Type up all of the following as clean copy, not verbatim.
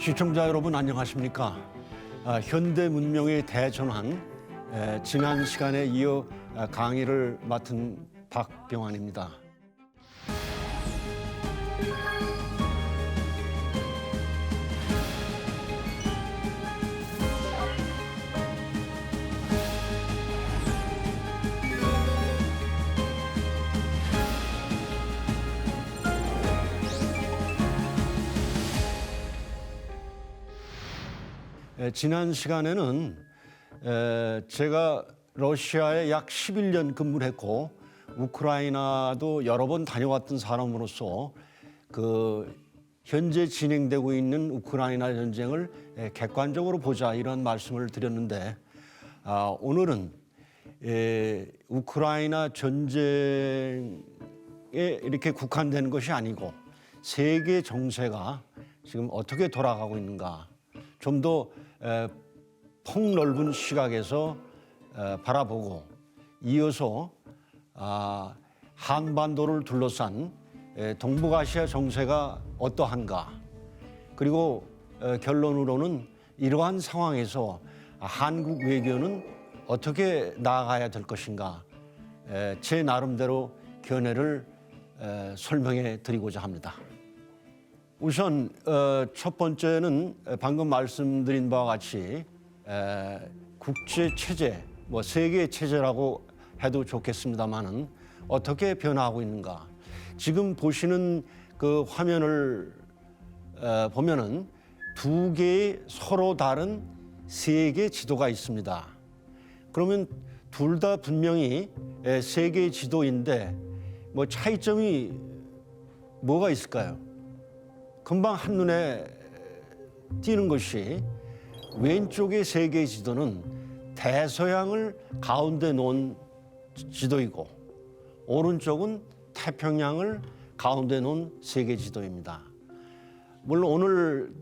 시청자 여러분 안녕하십니까? 현대 문명의 대전환, 지난 시간에 이어 강의를 맡은 박병환입니다. 지난 시간에는 제가 러시아에 약 11년 근무를 했고 우크라이나도 여러 번 다녀왔던 사람으로서 그 현재 진행되고 있는 우크라이나 전쟁을 객관적으로 보자 이런 말씀을 드렸는데 오늘은 우크라이나 전쟁에 이렇게 국한된 것이 아니고 세계 정세가 지금 어떻게 돌아가고 있는가 좀 더 폭넓은 시각에서 바라보고 이어서 한반도를 둘러싼 동북아시아 정세가 어떠한가 그리고 결론으로는 이러한 상황에서 한국 외교는 어떻게 나아가야 될 것인가 제 나름대로 견해를 설명해 드리고자 합니다. 우선 첫 번째는 방금 말씀드린 바와 같이 국제 체제, 세계 체제라고 해도 좋겠습니다만은 어떻게 변화하고 있는가. 지금 보시는 그 화면을 보면은 두 개의 서로 다른 세계 지도가 있습니다. 그러면 둘 다 분명히 세계 지도인데 차이점이 뭐가 있을까요? 금방 한눈에 띄는 것이 왼쪽의 세계 지도는 대서양을 가운데 놓은 지도이고 오른쪽은 태평양을 가운데 놓은 세계 지도입니다. 물론 오늘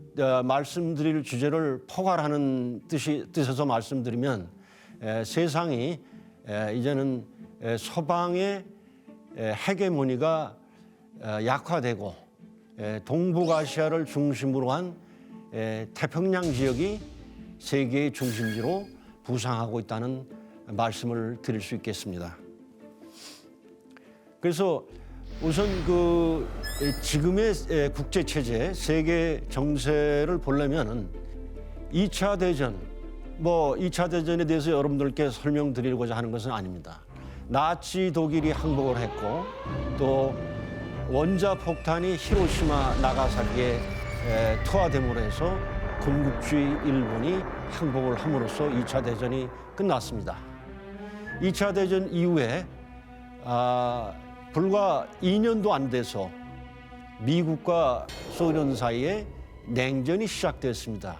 말씀드릴 주제를 포괄하는 뜻에서 말씀드리면 세상이 이제는 서방의 헤게모니가 약화되고 동북아시아를 중심으로 한 태평양 지역이 세계의 중심지로 부상하고 있다는 말씀을 드릴 수 있겠습니다. 그래서 우선 그 지금의 국제 체제, 세계 정세를 보려면은 2차 대전, 2차 대전에 대해서 여러분들께 설명드리고자 하는 것은 아닙니다. 나치 독일이 항복을 했고 또 원자 폭탄이 히로시마 나가사키에 투하됨으로 해서 군국주의 일본이 항복을 함으로써 2차 대전이 끝났습니다. 2차 대전 이후에 불과 2년도 안 돼서 미국과 소련 사이에 냉전이 시작됐습니다.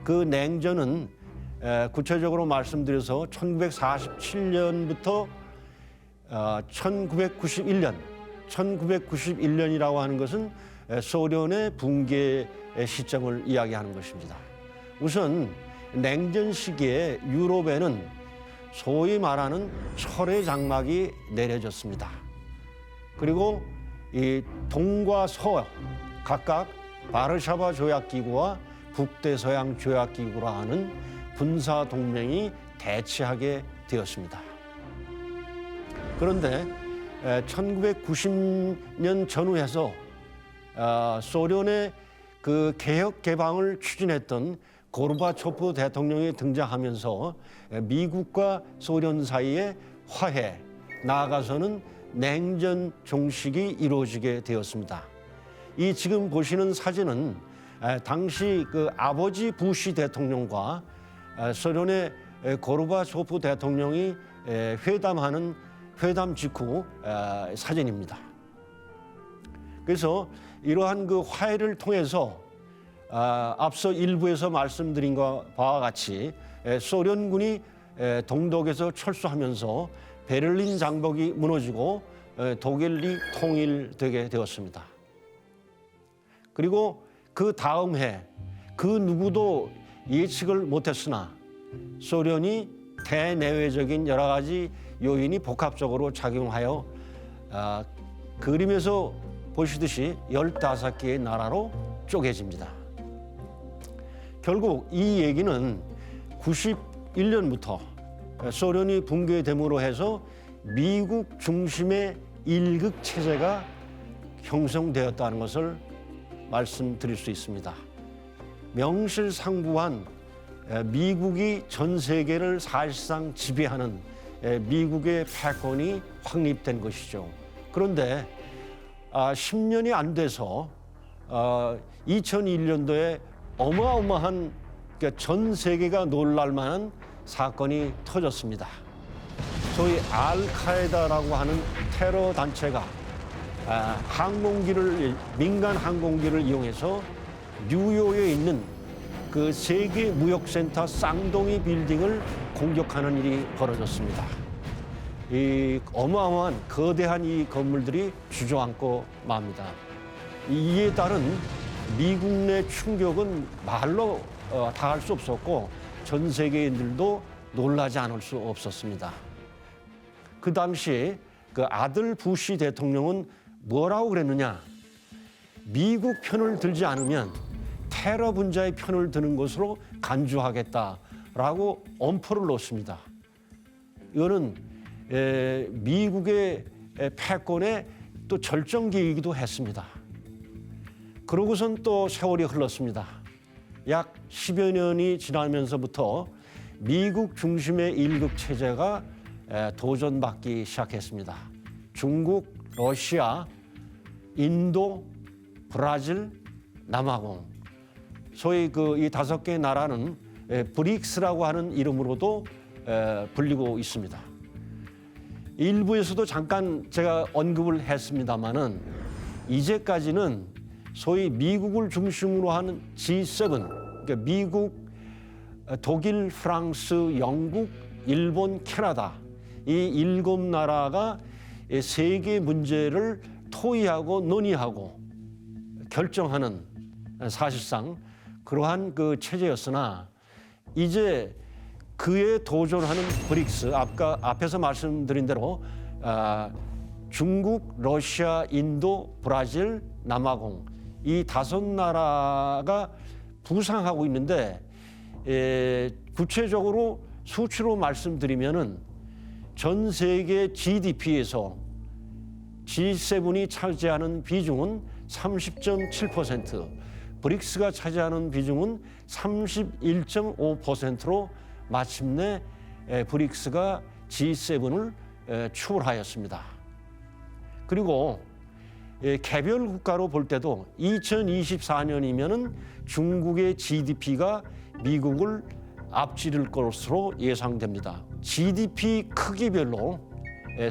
그 냉전은 구체적으로 말씀드려서 1947년부터 1991년이라고 하는 것은 소련의 붕괴의 시점을 이야기하는 것입니다. 우선 냉전 시기에 유럽에는 소위 말하는 철의 장막이 내려졌습니다. 그리고 이 동과 서 각각 바르샤바 조약기구와 북대서양 조약기구라 하는 군사 동맹이 대치하게 되었습니다. 그런데 1990년 전후해서 소련의 그 개혁 개방을 추진했던 고르바초프 대통령이 등장하면서 미국과 소련 사이의 화해, 나아가서는 냉전 종식이 이루어지게 되었습니다. 이 지금 보시는 사진은 당시 그 아버지 부시 대통령과 소련의 고르바초프 대통령이 회담하는 회담 직후 사진입니다. 그래서 이러한 그 화해를 통해서 앞서 일부에서 말씀드린 바와 같이 소련군이 동독에서 철수하면서 베를린 장벽이 무너지고 독일이 통일되게 되었습니다. 그리고 그 다음 해 그 누구도 예측을 못했으나 소련이 대내외적인 여러 가지 요인이 복합적으로 작용하여 그림에서 보시듯이 15개의 나라로 쪼개집니다. 결국 이 얘기는 91년부터 소련이 붕괴됨으로 해서 미국 중심의 일극 체제가 형성되었다는 것을 말씀드릴 수 있습니다. 명실상부한 미국이 전 세계를 사실상 지배하는 미국의 패권이 확립된 것이죠. 그런데 10년이 안 돼서 2001년도에 어마어마한 전 세계가 놀랄 만한 사건이 터졌습니다. 소위 알카에다라고 하는 테러 단체가 민간 항공기를 이용해서 뉴욕에 있는 그 세계 무역센터 쌍둥이 빌딩을 공격하는 일이 벌어졌습니다. 이 어마어마한 거대한 이 건물들이 주저앉고 맙니다. 이에 따른 미국 내 충격은 말로 다 할 수 없었고 전 세계인들도 놀라지 않을 수 없었습니다. 그 당시 그 아들 부시 대통령은 뭐라고 그랬느냐? 미국 편을 들지 않으면 테러 분자의 편을 드는 것으로 간주하겠다라고 엄포를 놓습니다. 이거는 미국의 패권의 또 절정기이기도 했습니다. 그러고선 또 세월이 흘렀습니다. 약 10여 년이 지나면서부터 미국 중심의 일극 체제가 도전받기 시작했습니다. 중국, 러시아, 인도, 브라질, 남아공. 소위 이 5개 나라는 브릭스라고 하는 이름으로도 불리고 있습니다. 일부에서도 잠깐 제가 언급을 했습니다마는 이제까지는 소위 미국을 중심으로 하는 G7, 그러니까 미국, 독일, 프랑스, 영국, 일본, 캐나다 이 7나라가 세계 문제를 토의하고 논의하고 결정하는 사실상 그러한 그 체제였으나 이제 그에 도전하는 브릭스, 앞에서 말씀드린 대로 중국, 러시아, 인도, 브라질, 남아공 이 5나라가 부상하고 있는데 구체적으로 수치로 말씀드리면은 전 세계 GDP에서 G7이 차지하는 비중은 30.7%, 브릭스가 차지하는 비중은 31.5%로 마침내 브릭스가 G7을 추월하였습니다. 그리고 개별 국가로 볼 때도 2024년이면은 중국의 GDP가 미국을 앞지를 것으로 예상됩니다. GDP 크기별로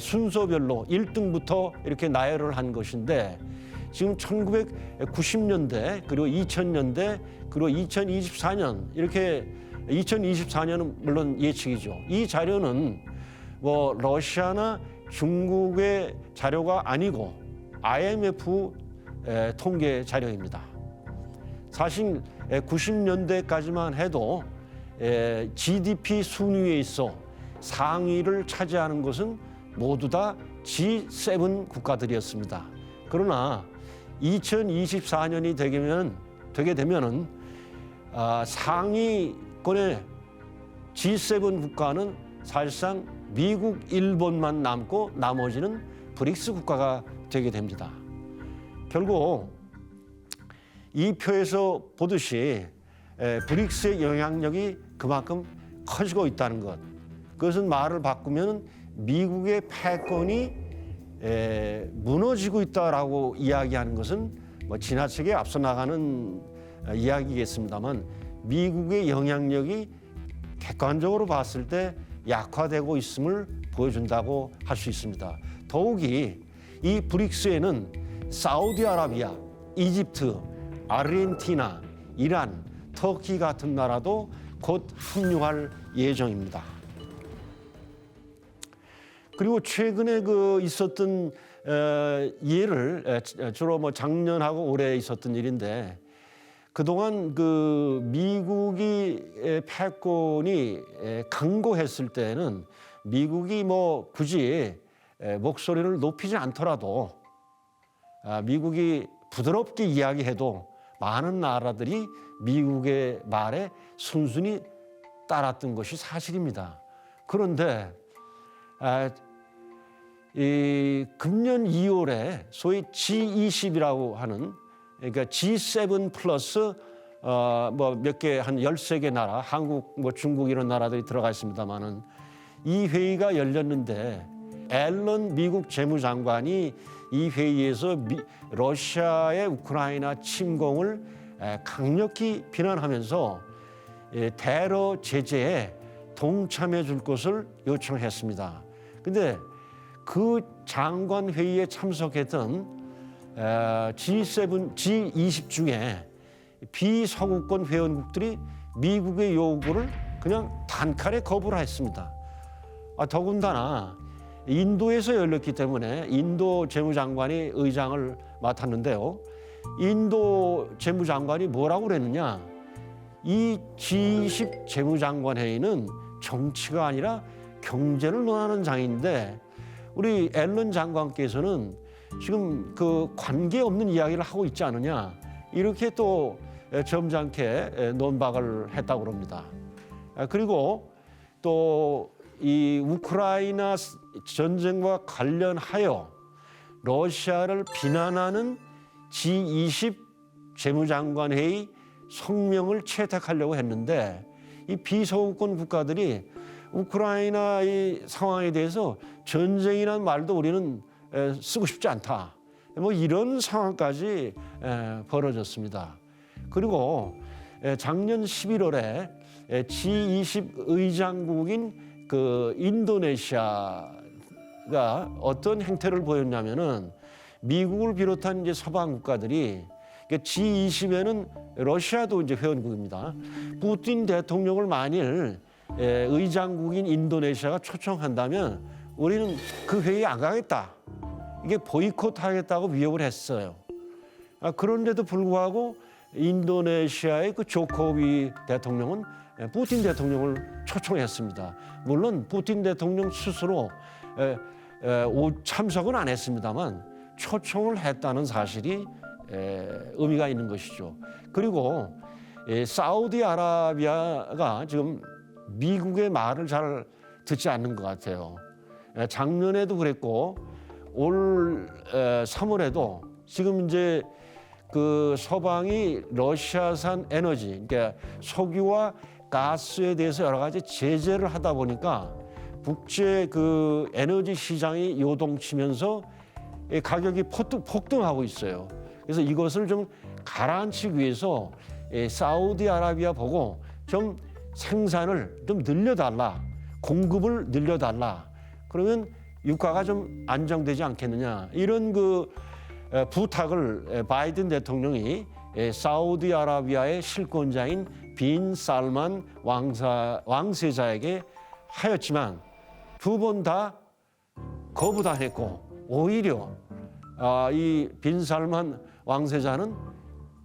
순서별로 1등부터 이렇게 나열을 한 것인데 지금 1990년대 그리고 2000년대 그리고 2024년 이렇게 2024년은 물론 예측이죠. 이 자료는 뭐 러시아나 중국의 자료가 아니고 IMF 통계 자료입니다. 사실 90년대까지만 해도 GDP 순위에 있어 상위를 차지하는 것은 모두 다 G7 국가들이었습니다. 그러나 2024년이 되게 되면은 상위권의 G7 국가는 사실상 미국, 일본만 남고 나머지는 브릭스 국가가 되게 됩니다. 결국 이 표에서 보듯이 브릭스의 영향력이 그만큼 커지고 있다는 것. 그것은 말을 바꾸면 미국의 패권이 무너지고 있다라고 이야기하는 것은 뭐 지나치게 앞서 나가는 이야기겠습니다만 미국의 영향력이 객관적으로 봤을 때 약화되고 있음을 보여준다고 할 수 있습니다. 더욱이 이 브릭스에는 사우디아라비아, 이집트, 아르헨티나, 이란, 터키 같은 나라도 곧 합류할 예정입니다. 그리고 최근에 있었던 예를 주로 뭐 작년하고 올해 있었던 일인데 그동안 미국이 패권이 강고했을 때는 미국이 뭐 굳이 목소리를 높이지 않더라도 미국이 부드럽게 이야기해도 많은 나라들이 미국의 말에 순순히 따랐던 것이 사실입니다. 그런데 이 금년 2월에 소위 G20이라고 하는, 그러니까 G7 플러스 뭐 몇 개, 한 13개 나라, 한국, 뭐 중국 이런 나라들이 들어가 있습니다만은 이 회의가 열렸는데 앨런 미국 재무장관이 이 회의에서 러시아의 우크라이나 침공을 강력히 비난하면서 테러 제재에 동참해 줄 것을 요청했습니다. 근데 그 장관 회의에 참석했던 G20 중에 비서구권 회원국들이 미국의 요구를 그냥 단칼에 거부를 했습니다. 더군다나 인도에서 열렸기 때문에 인도 재무장관이 의장을 맡았는데요. 인도 재무장관이 뭐라고 그랬느냐? 이 G20 재무장관 회의는 정치가 아니라 경제를 논하는 장인데 우리 앨런 장관께서는 지금 그 관계없는 이야기를 하고 있지 않느냐, 이렇게 또 점잖게 논박을 했다고 합니다. 그리고 또 이 우크라이나 전쟁과 관련하여 러시아를 비난하는 G20 재무장관 회의 성명을 채택하려고 했는데 이 비서구권 국가들이 우크라이나 이 상황에 대해서 전쟁이라는 말도 우리는 쓰고 싶지 않다, 뭐 이런 상황까지 벌어졌습니다. 그리고 작년 11월에 G20 의장국인 그 인도네시아가 어떤 행태를 보였냐면은 미국을 비롯한 이제 서방 국가들이 G20에는 러시아도 이제 회원국입니다. 푸틴 대통령을 만일 의장국인 인도네시아가 초청한다면 우리는 그 회의에 안 가겠다, 이게 보이콧하겠다고 위협을 했어요. 그런데도 불구하고 인도네시아의 그 조코위 대통령은 푸틴 대통령을 초청했습니다. 물론 푸틴 대통령 스스로 참석은 안 했습니다만 초청을 했다는 사실이 의미가 있는 것이죠. 그리고 사우디아라비아가 지금 미국의 말을 잘 듣지 않는 것 같아요. 작년에도 그랬고 올 3월에도 지금 이제 그 서방이 러시아산 에너지, 그러니까 석유와 가스에 대해서 여러 가지 제재를 하다 보니까 국제 그 에너지 시장이 요동치면서 가격이 폭등하고 있어요. 그래서 이것을 좀 가라앉히기 위해서 사우디아라비아 보고 좀 생산을 좀 늘려달라, 공급을 늘려달라. 그러면 유가가 좀 안정되지 않겠느냐, 이런 그 부탁을 바이든 대통령이 사우디아라비아의 실권자인 빈 살만 왕세자에게 하였지만 두 번 다 거부당했고 오히려 이 빈 살만 왕세자는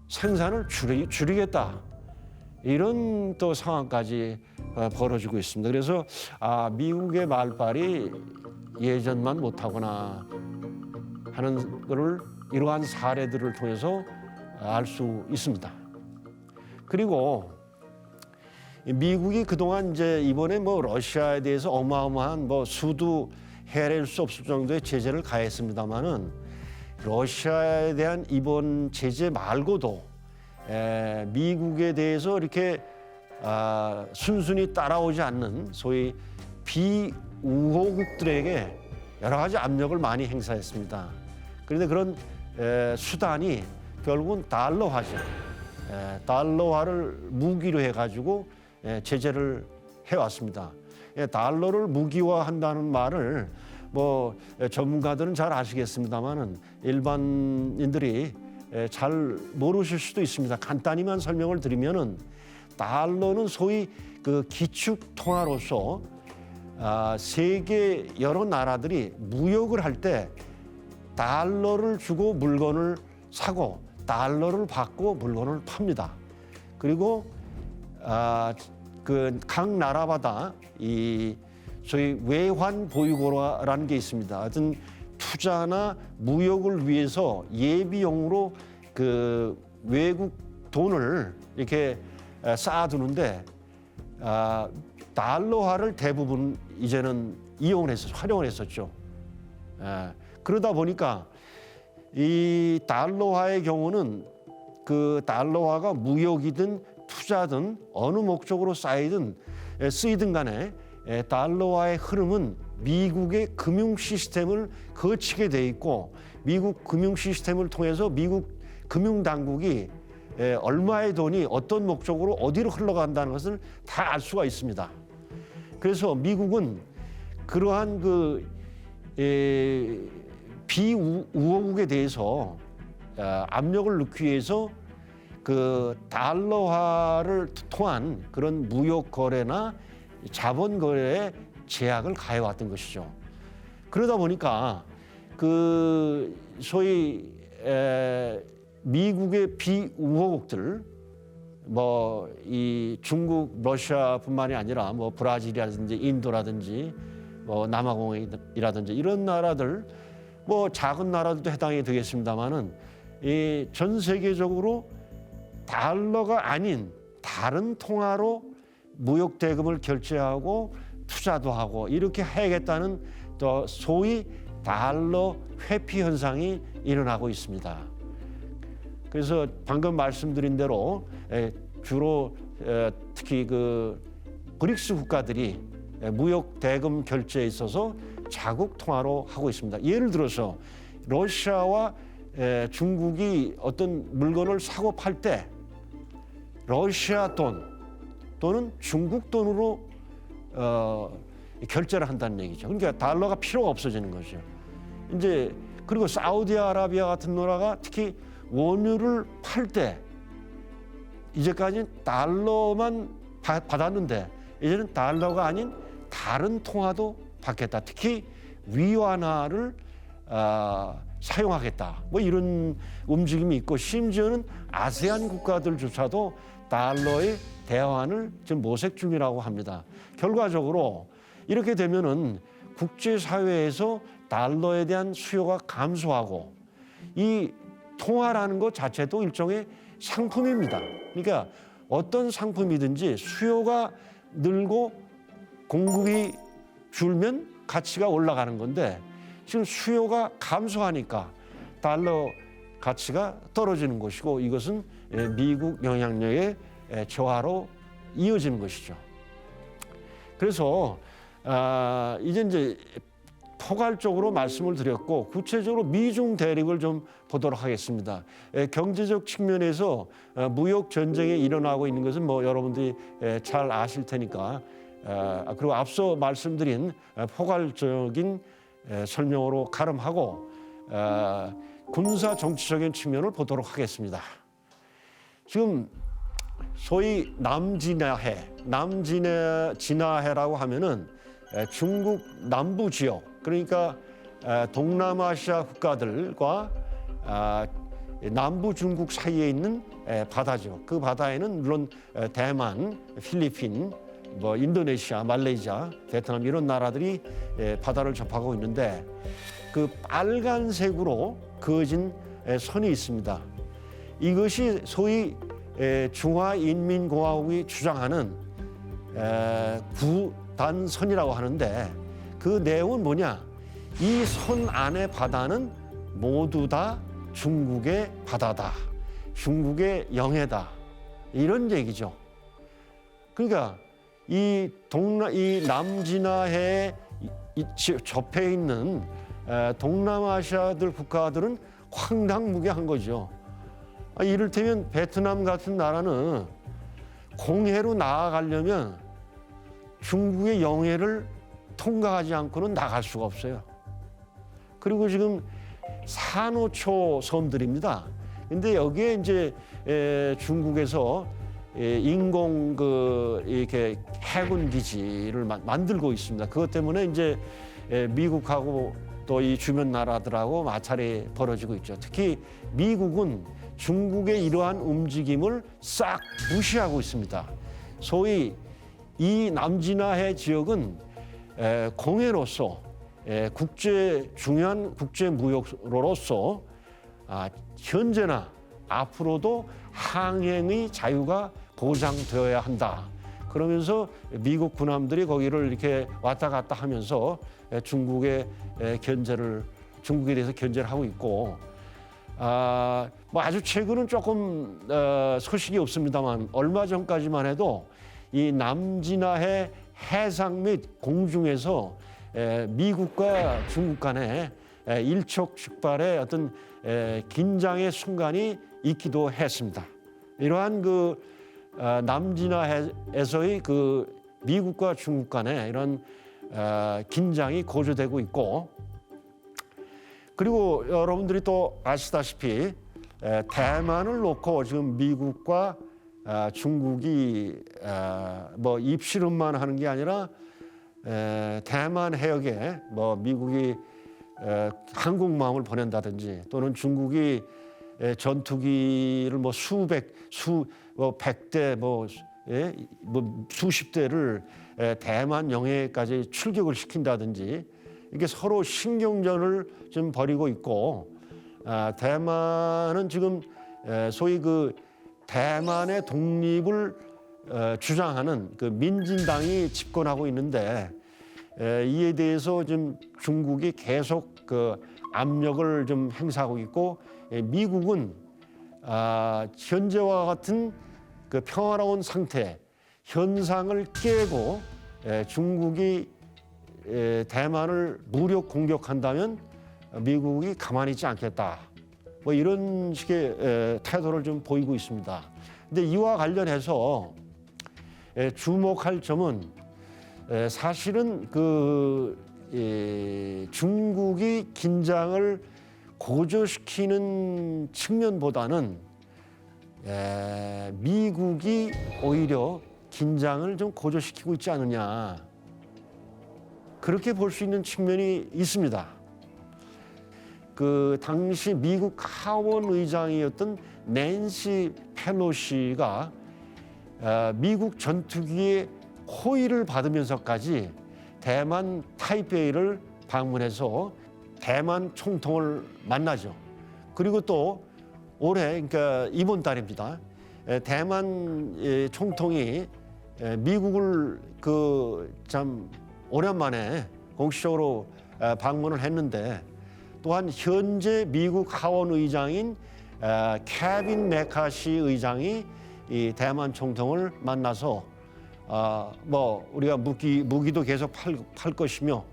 생산을 줄이겠다, 이런 또 상황까지 벌어지고 있습니다. 그래서 미국의 말발이 예전만 못하거나 하는 것을 이러한 사례들을 통해서 알 수 있습니다. 그리고 미국이 그동안 이제 이번에 뭐 러시아에 대해서 어마어마한 뭐 수도 헤아릴 수 없을 정도의 제재를 가했습니다만은 러시아에 대한 이번 제재 말고도 미국에 대해서 이렇게 순순히 따라오지 않는 소위 비우호국들에게 여러 가지 압력을 많이 행사했습니다. 그런데 그런 수단이 결국은 달러화죠. 달러화를 무기로 해가지고 제재를 해왔습니다. 달러를 무기화한다는 말을 뭐 전문가들은 잘 아시겠습니다만은 일반인들이 잘 모르실 수도 있습니다. 간단히만 설명을 드리면은 달러는 소위 그 기축 통화로서 세계 여러 나라들이 무역을 할 때 달러를 주고 물건을 사고 달러를 받고 물건을 팝니다. 그리고 그 각 나라마다 이 소위 외환 보유고라는 게 있습니다. 하여튼 투자나 무역을 위해서 예비용으로 그 외국 돈을 이렇게 쌓아두는데 달러화를 대부분 이제는 활용을 했었죠. 그러다 보니까 이 달러화의 경우는 그 달러화가 무역이든 투자든 어느 목적으로 쓰이든 간에 달러화의 흐름은 미국의 금융 시스템을 거치게 돼 있고 미국 금융 시스템을 통해서 미국 금융 당국이 얼마의 돈이 어떤 목적으로 어디로 흘러간다는 것을 다 알 수가 있습니다. 그래서 미국은 그러한 그 비우호국에 대해서 압력을 넣기 위해서 그 달러화를 통한 그런 무역 거래나 자본 거래에 제약을 가해왔던 것이죠. 그러다 보니까 그 소위 미국의 비우호국들 뭐 이 중국, 러시아뿐만이 아니라 뭐 브라질이라든지 인도라든지 뭐 남아공이라든지 이런 나라들 뭐 작은 나라들도 해당이 되겠습니다만은 이 전 세계적으로 달러가 아닌 다른 통화로 무역 대금을 결제하고 투자도 하고 이렇게 해야겠다는 또 소위 달러 회피 현상이 일어나고 있습니다. 그래서 방금 말씀드린 대로 주로 특히 그 브릭스 국가들이 무역 대금 결제에 있어서 자국 통화로 하고 있습니다. 예를 들어서 러시아와 중국이 어떤 물건을 사고 팔 때 러시아 돈 또는 중국 돈으로 결제를 한다는 얘기죠. 그러니까 달러가 필요가 없어지는 거죠. 이제 그리고 사우디아라비아 같은 나라가 특히 원유를 팔 때 이제까지 달러만 받았는데 이제는 달러가 아닌 다른 통화도 받겠다. 특히 위안화를 사용하겠다. 뭐 이런 움직임이 있고 심지어는 아세안 국가들조차도 달러의 대환을 지금 모색 중이라고 합니다. 결과적으로 이렇게 되면은 국제사회에서 달러에 대한 수요가 감소하고 이 통화라는 것 자체도 일종의 상품입니다. 그러니까 어떤 상품이든지 수요가 늘고 공급이 줄면 가치가 올라가는 건데 지금 수요가 감소하니까 달러 가치가 떨어지는 것이고 이것은 미국 영향력의 저하로 이어지는 것이죠. 그래서 이제 포괄적으로 말씀을 드렸고 구체적으로 미중 대립을 좀 보도록 하겠습니다. 경제적 측면에서 무역 전쟁이 일어나고 있는 것은 뭐 여러분들이 잘 아실 테니까 그리고 앞서 말씀드린 포괄적인 설명으로 가름하고 군사 정치적인 측면을 보도록 하겠습니다. 지금 소위 남진해라고 하면은 중국 남부 지역 그러니까 동남아시아 국가들과 남부 중국 사이에 있는 바다죠. 그 바다에는 물론 대만, 필리핀, 뭐 인도네시아, 말레이시아, 베트남 이런 나라들이 바다를 접하고 있는데 그 빨간색으로 그어진 선이 있습니다. 이것이 소위 중화인민공화국이 주장하는 구단선이라고 하는데 그 내용은 뭐냐? 이 선 안의 바다는 모두 다 중국의 바다다. 중국의 영해다. 이런 얘기죠. 그러니까 이 남진해에 접해 있는 동남아시아들 국가들은 황당무계한 거죠. 이를테면 베트남 같은 나라는 공해로 나아가려면 중국의 영해를 통과하지 않고는 나갈 수가 없어요. 그리고 지금 산호초 섬들입니다. 근데 여기에 이제 중국에서 인공 이렇게 해군 기지를 만들고 있습니다. 그것 때문에 이제 미국하고 또 이 주변 나라들하고 마찰이 벌어지고 있죠. 특히 미국은 중국의 이러한 움직임을 싹 무시하고 있습니다. 소위 이 남진해해 지역은 공해로서 중요한 국제 무역로로서 현재나 앞으로도 항행의 자유가 보장되어야 한다. 그러면서 미국 군함들이 거기를 이렇게 왔다 갔다 하면서 중국에 대해서 견제를 하고 있고, 뭐 아주 최근은 조금 소식이 없습니다만 얼마 전까지만 해도 이 남진해해 해상 및 공중에서 미국과 중국 간에 일촉즉발의 어떤 긴장의 순간이 있기도 했습니다. 이러한 그 남진해에서의 그 미국과 중국 간의 이런 긴장이 고조되고 있고, 그리고 여러분들이 또 아시다시피 대만을 놓고 지금 미국과 중국이 뭐 입씨름만 하는 게 아니라 대만 해역에 뭐 미국이 항공모함을 보낸다든지 또는 중국이 전투기를 뭐 백대 뭐 수십 대를 대만 영해까지 출격을 시킨다든지 이게 서로 신경전을 좀 벌이고 있고, 대만은 지금 소위 그 대만의 독립을 주장하는 그 민진당이 집권하고 있는데, 이에 대해서 지금 중국이 계속 그 압력을 좀 행사하고 있고, 미국은 현재와 같은 그 평화로운 상태 현상을 깨고 중국이 대만을 무력 공격한다면 미국이 가만히 있지 않겠다. 뭐 이런 식의 태도를 좀 보이고 있습니다. 근데 이와 관련해서 주목할 점은 사실은 그 중국이 긴장을 고조시키는 측면보다는 미국이 오히려 긴장을 좀 고조시키고 있지 않느냐, 그렇게 볼 수 있는 측면이 있습니다. 그 당시 미국 하원 의장이었던 낸시 펠로시가 미국 전투기의 호의를 받으면서까지 대만 타이베이를 방문해서 대만 총통을 만나죠. 그리고 또 올해, 그러니까 이번 달입니다. 대만 총통이 미국을 그 참 오랜만에 공식적으로 방문을 했는데, 또한 현재 미국 하원 의장인 케빈 메카시 의장이 이 대만 총통을 만나서 뭐 우리가 무기도 계속 팔 것이며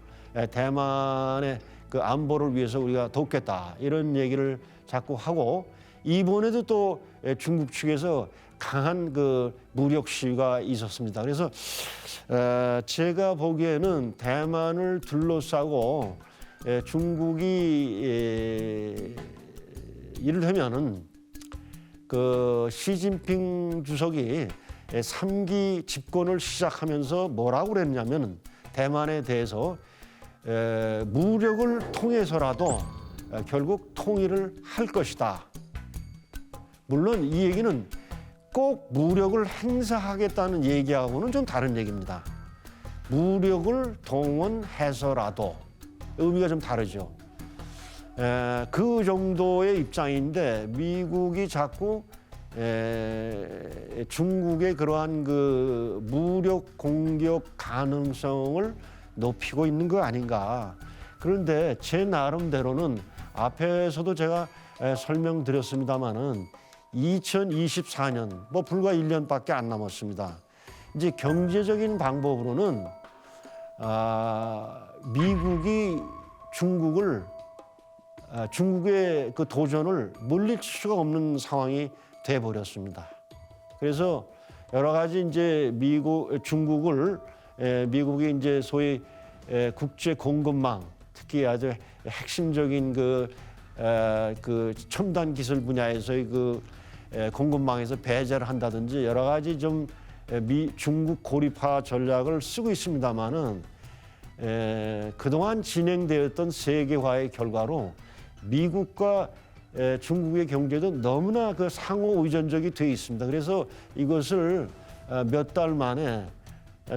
대만의 그 안보를 위해서 우리가 돕겠다, 이런 얘기를 자꾸 하고, 이번에도 또 중국 측에서 강한 그 무력 시위가 있었습니다. 그래서 제가 보기에는 대만을 둘러싸고 중국이 이를테면은 그 시진핑 주석이 3기 집권을 시작하면서 뭐라고 그랬냐면, 대만에 대해서 무력을 통해서라도 결국 통일을 할 것이다. 물론 이 얘기는 꼭 무력을 행사하겠다는 얘기하고는 좀 다른 얘기입니다. 무력을 동원해서라도, 의미가 좀 다르죠. 그 정도의 입장인데 미국이 자꾸 중국의 그러한 그 무력 공격 가능성을 높이고 있는 거 아닌가. 그런데 제 나름대로는 앞에서도 제가 설명드렸습니다마는 2024년 뭐 불과 1년밖에 안 남았습니다. 이제 경제적인 방법으로는 미국이 중국의 그 도전을 물리칠 수가 없는 상황이 돼 버렸습니다. 그래서 여러 가지 이제 미국이 이제 소위 국제 공급망, 특히 아주 핵심적인 그 첨단 기술 분야에서의 그 공급망에서 배제를 한다든지 여러 가지 좀 중국 고립화 전략을 쓰고 있습니다만은 그동안 진행되었던 세계화의 결과로 미국과 중국의 경제도 너무나 그 상호 의존적이 돼 있습니다. 그래서 이것을 몇 달 만에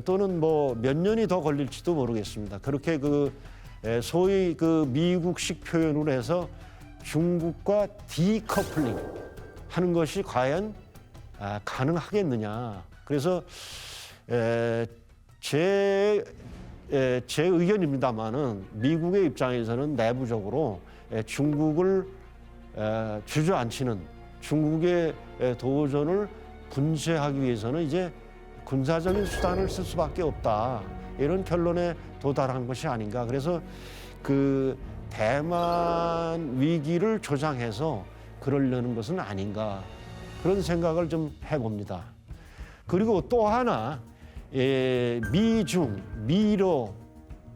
또는 뭐 몇 년이 더 걸릴지도 모르겠습니다. 그렇게 그 소위 그 미국식 표현으로 해서 중국과 디커플링, 하는 것이 과연 가능하겠느냐. 그래서 제 의견입니다만은 미국의 입장에서는 내부적으로 중국을 주저앉히는 중국의 도전을 분쇄하기 위해서는 이제 군사적인 수단을 쓸 수밖에 없다. 이런 결론에 도달한 것이 아닌가. 그래서 그 대만 위기를 조장해서 그러려는 것은 아닌가. 그런 생각을 좀 해봅니다. 그리고 또 하나 미중, 미러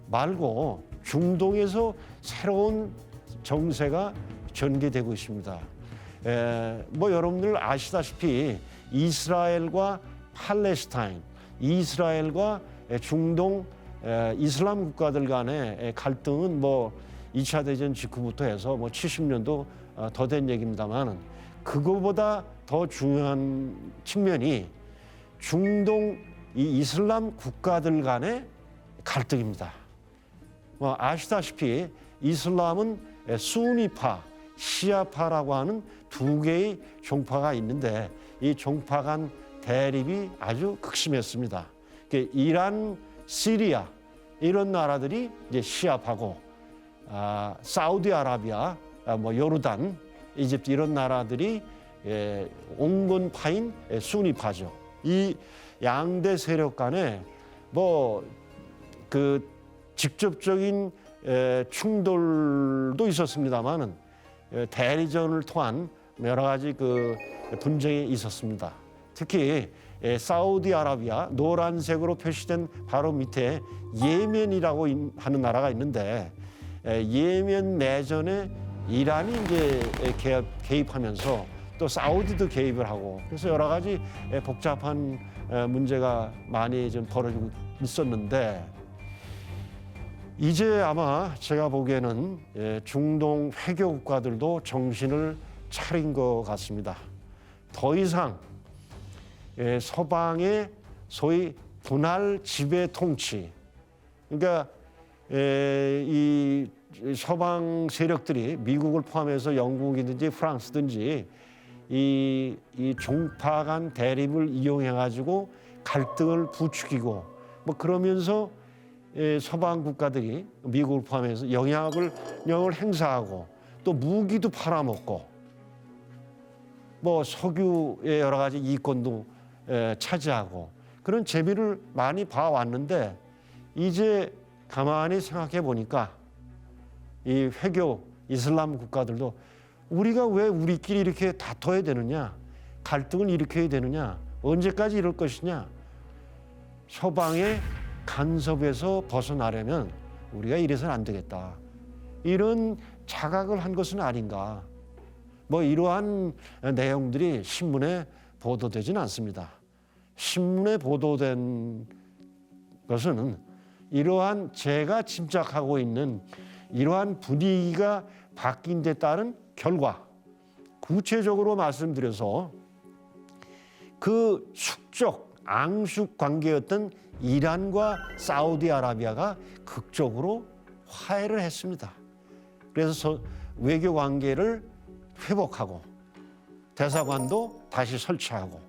말고 중동에서 새로운 정세가 전개되고 있습니다. 뭐 여러분들 아시다시피 이스라엘과 팔레스타인, 이스라엘과 중동 이슬람 국가들 간의 갈등은 뭐 2차 대전 직후부터 해서 뭐 70년도 더 된 얘기입니다만 그거보다 더 중요한 측면이 중동 이 이슬람 국가들 간의 갈등입니다. 뭐 아시다시피 이슬람은 수니파, 시아파라고 하는 두 개의 종파가 있는데 이 종파 간 대립이 아주 극심했습니다. 이란, 시리아 이런 나라들이 이제 시아파고 사우디아라비아, 뭐 요르단, 이집트 이런 나라들이 온건파인 수니파죠. 이 양대 세력 간에 뭐 그 직접적인 충돌도 있었습니다만은 대리전을 통한 여러 가지 그 분쟁이 있었습니다. 특히 사우디아라비아 노란색으로 표시된 바로 밑에 예멘이라고 하는 나라가 있는데 예멘 내전에 이란이 이제 개입하면서 또 사우디도 개입을 하고 그래서 여러 가지 복잡한 문제가 많이 좀 벌어지고 있었는데 이제 아마 제가 보기에는 중동 회교 국가들도 정신을 차린 것 같습니다. 더 이상 서방의 소위 분할 지배 통치, 그러니까 이 서방 세력들이 미국을 포함해서 영국이든지 프랑스든지 이 종파 간 대립을 이용해 가지고 갈등을 부추기고 뭐 그러면서 서방 국가들이 미국을 포함해서 영향을 행사하고 또 무기도 팔아먹고 뭐 석유의 여러 가지 이권도 차지하고 그런 재미를 많이 봐왔는데 이제 가만히 생각해 보니까 이 회교 이슬람 국가들도 우리가 왜 우리끼리 이렇게 다퉈야 되느냐, 갈등을 일으켜야 되느냐, 언제까지 이럴 것이냐, 서방의 간섭에서 벗어나려면 우리가 이래서는 안 되겠다. 이런 자각을 한 것은 아닌가. 뭐 이러한 내용들이 신문에 보도되지는 않습니다. 신문에 보도된 것은 이러한 제가 짐작하고 있는 이러한 분위기가 바뀐 데 따른 결과, 구체적으로 말씀드려서 그 숙적, 앙숙 관계였던 이란과 사우디아라비아가 극적으로 화해를 했습니다. 그래서 외교 관계를 회복하고 대사관도 다시 설치하고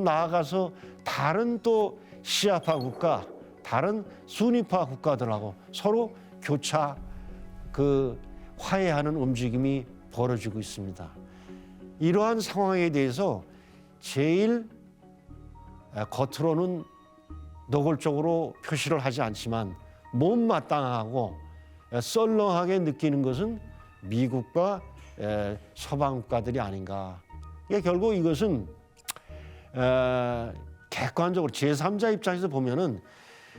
나아가서 다른 또 시아파 국가, 다른 수니파 국가들하고 서로 교차 화해하는 움직임이 벌어지고 있습니다. 이러한 상황에 대해서 제일 겉으로는 노골적으로 표시를 하지 않지만 못마땅하고 썰렁하게 느끼는 것은 미국과 서방 국가들이 아닌가. 결국 이것은 객관적으로 제3자 입장에서 보면은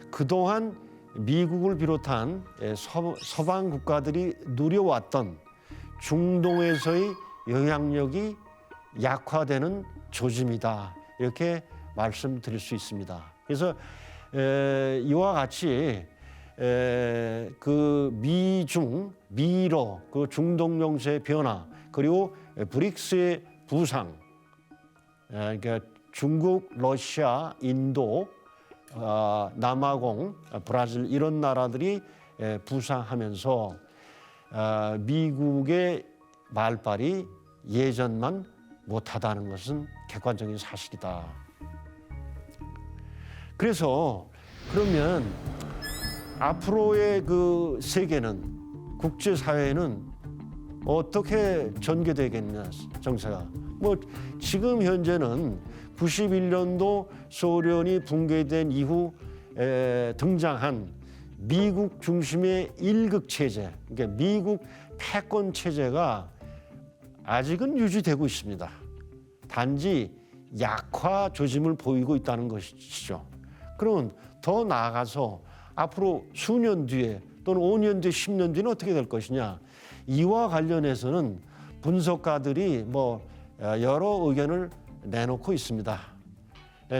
그동안 미국을 비롯한 서방 국가들이 누려왔던 중동에서의 영향력이 약화되는 조짐이다. 이렇게 말씀드릴 수 있습니다. 그래서 이와 같이 그 미중, 미러, 그 중동 정세의 변화, 그리고 브릭스의 부상, 그러니까 중국, 러시아, 인도, 남아공, 브라질 이런 나라들이 부상하면서 미국의 말발이 예전만 못하다는 것은 객관적인 사실이다. 그래서 그러면 앞으로의 그 세계는, 국제사회는 어떻게 전개되겠냐, 정세가. 뭐 지금 현재는 91년도 소련이 붕괴된 이후 등장한 미국 중심의 일극 체제, 그러니까 미국 패권 체제가 아직은 유지되고 있습니다. 단지 약화 조짐을 보이고 있다는 것이죠. 그러면 더 나아가서 앞으로 수년 뒤에 또는 5년 뒤에 10년 뒤는 어떻게 될 것이냐. 이와 관련해서는 분석가들이 여러 의견을 내놓고 있습니다.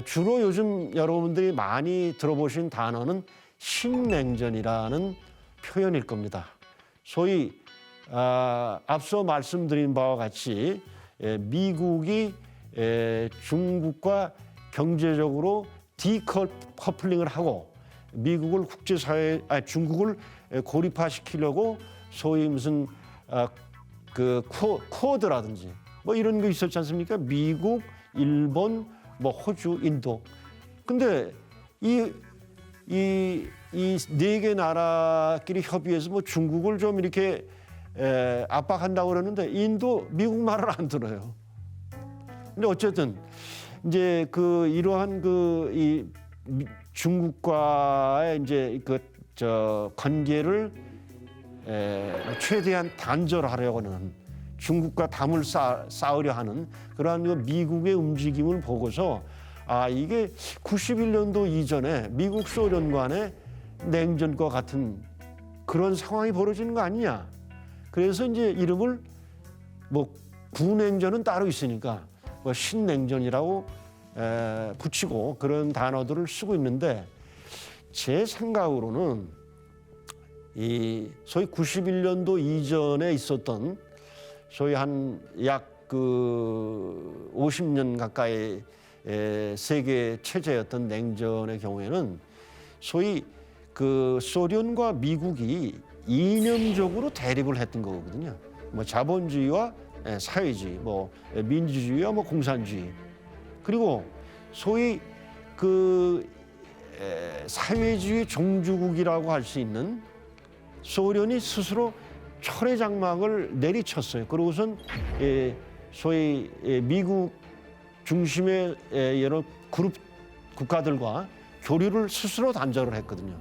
주로 요즘 여러분들이 많이 들어보신 단어는 신냉전이라는 표현일 겁니다. 소위 앞서 말씀드린 바와 같이 미국이 중국과 경제적으로 디커플링을 하고 미국을 국제사회, 중국을 고립화시키려고 소위 무슨 그 쿼드라든지 뭐 이런 거 있었지 않습니까? 미국, 일본, 호주, 인도. 근데 이 네 개 나라끼리 협의해서 중국을 좀 이렇게 압박한다고 그러는데 인도 미국 말을 안 들어요. 근데 어쨌든 이제 이러한 이 중국과의 이제 관계를 최대한 단절하려고는 중국과 담을 쌓으려 하는 그러한 미국의 움직임을 보고서 이게 91년도 이전에 미국 소련 간의 냉전과 같은 그런 상황이 벌어지는 거 아니냐. 그래서 이제 이름을 구냉전은 따로 있으니까 신냉전이라고 붙이고 그런 단어들을 쓰고 있는데 제 생각으로는 이 소위 91년도 이전에 있었던 소위 한 약 50년 가까이 세계 체제였던 냉전의 경우에는 소위 소련과 미국이 이념적으로 대립을 했던 거거든요. 자본주의와 사회주의, 민주주의와 공산주의. 그리고 소위 사회주의 종주국이라고 할 수 있는 소련이 스스로 철의 장막을 내리쳤어요. 그러고선 소위 미국 중심의 여러 그룹 국가들과 교류를 스스로 단절을 했거든요.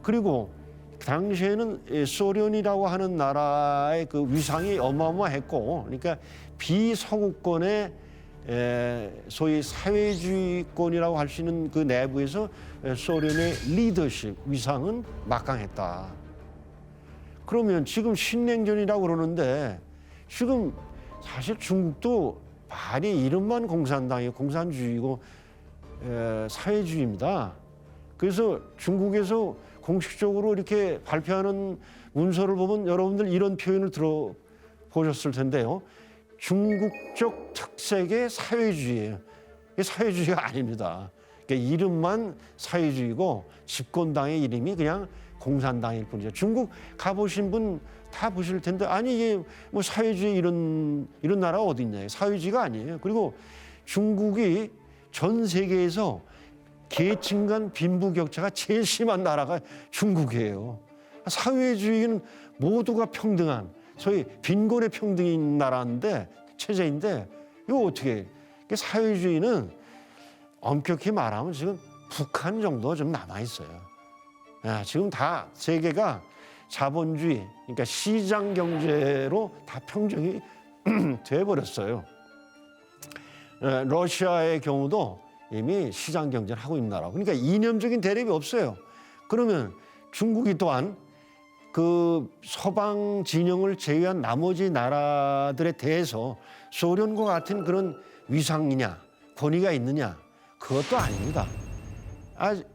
그리고 당시에는 소련이라고 하는 나라의 위상이 어마어마했고, 그러니까 비서구권의 소위 사회주의권이라고 할 수 있는 그 내부에서 소련의 리더십 위상은 막강했다. 그러면 지금 신냉전이라고 그러는데 지금 사실 중국도 발이 이름만 공산당이고 공산주의고 사회주의입니다. 그래서 중국에서 공식적으로 이렇게 발표하는 문서를 보면 여러분들 이런 표현을 들어보셨을 텐데요. 중국적 특색의 사회주의예요. 이게 사회주의가 아닙니다. 그러니까 이름만 사회주의고 집권당의 이름이 그냥 공산당일 뿐이죠. 중국 가보신 분 다 보실 텐데 아니 이게 사회주의 이런 나라가 어디 있냐. 사회주의가 아니에요. 그리고 중국이 전 세계에서 계층 간 빈부격차가 제일 심한 나라가 중국이에요. 사회주의는 모두가 평등한 소위 빈곤의 평등인 나라인데 체제인데 이거 어떻게 사회주의는 엄격히 말하면 지금 북한 정도 좀 남아 있어요. 지금 다 세계가 자본주의, 그러니까 시장 경제로 다 평정이 돼버렸어요. 러시아의 경우도 이미 시장 경제를 하고 있는 나라. 그러니까 이념적인 대립이 없어요. 그러면 중국이 또한 서방 진영을 제외한 나머지 나라들에 대해서 소련과 같은 그런 위상이냐, 권위가 있느냐, 그것도 아닙니다.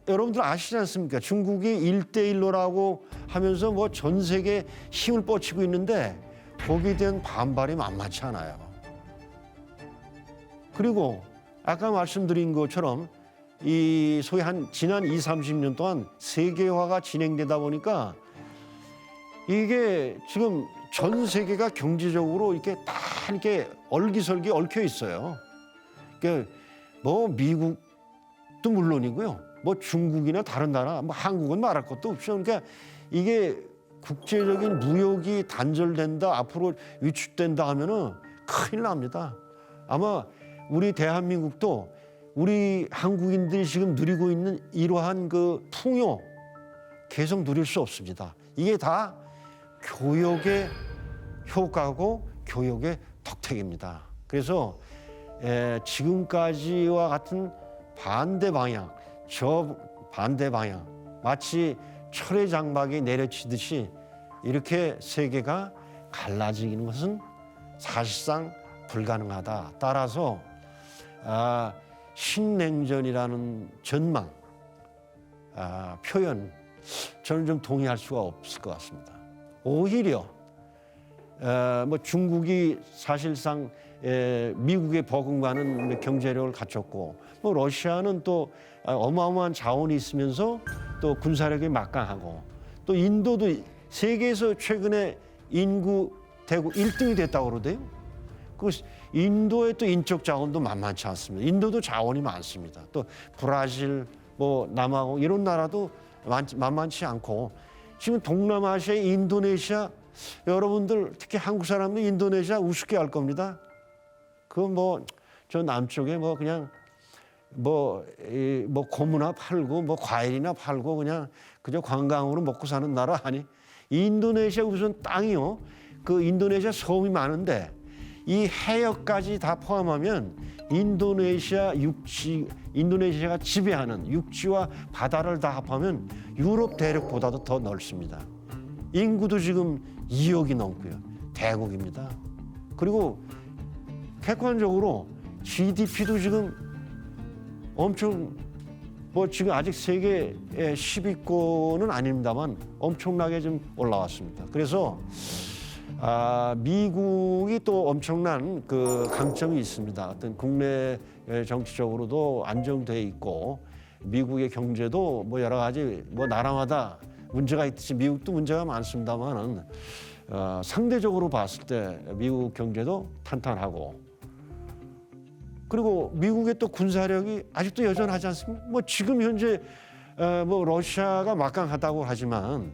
여러분들 아시지 않습니까? 중국이 1대1로라고 하면서 전 세계에 힘을 뻗치고 있는데 거기에 대한 반발이 만만치 않아요. 그리고 아까 말씀드린 것처럼 이 소위 지난 20-30년 동안 세계화가 진행되다 보니까 이게 지금 전 세계가 경제적으로 이렇게 다 이렇게 얼기설기 얽혀 있어요. 그러니까 뭐 미국도 물론이고요. 뭐 중국이나 다른 나라, 뭐 한국은 말할 것도 없죠. 그러니까 이게 국제적인 무역이 단절된다, 앞으로 위축된다 하면은 큰일 납니다. 아마 우리 대한민국도 우리 한국인들이 지금 누리고 있는 이러한 그 풍요 계속 누릴 수 없습니다. 이게 다 교역의 효과고 교역의 덕택입니다. 그래서 지금까지와 같은 반대 방향, 저 반대 방향, 마치 철의 장막이 내려치듯이 이렇게 세계가 갈라지는 것은 사실상 불가능하다. 따라서 신냉전이라는 전망, 표현, 저는 좀 동의할 수가 없을 것 같습니다. 오히려 뭐 중국이 사실상 미국에 버금가는 경제력을 갖췄고, 뭐 러시아는 또 어마어마한 자원이 있으면서 또 군사력이 막강하고, 또 인도도 세계에서 최근에 인구 대국 1등이 됐다고 그러대요. 그 인도의 또 인적 자원도 만만치 않습니다. 인도도 자원이 많습니다. 또 브라질, 뭐 남아공 이런 나라도 만만치 않고, 지금 동남아시아의 인도네시아, 여러분들 특히 한국 사람들 인도네시아 우습게 할 겁니다. 그 뭐 저 남쪽에 뭐 그냥 뭐 고무나 팔고 뭐 과일이나 팔고 그냥 그저 관광으로 먹고 사는 나라 아니? 인도네시아 우선 땅이요. 그 인도네시아 섬이 많은데 이 해역까지 다 포함하면 인도네시아가 지배하는 육지와 바다를 다 합하면 유럽 대륙보다도 더 넓습니다. 인구도 지금 2억이 넘고요. 대국입니다. 그리고 객관적으로 GDP도 지금 엄청 뭐 지금 아직 세계 10위권은 아닙니다만 엄청나게 좀 올라왔습니다. 그래서 미국이 또 엄청난 그 강점이 있습니다. 어떤 국내 정치적으로도 안정돼 있고, 미국의 경제도 뭐 여러 가지 뭐 나라마다 문제가 있듯이 미국도 문제가 많습니다만은 상대적으로 봤을 때 미국 경제도 탄탄하고, 그리고 미국의 또 군사력이 아직도 여전하지 않습니까? 뭐 지금 현재 뭐 러시아가 막강하다고 하지만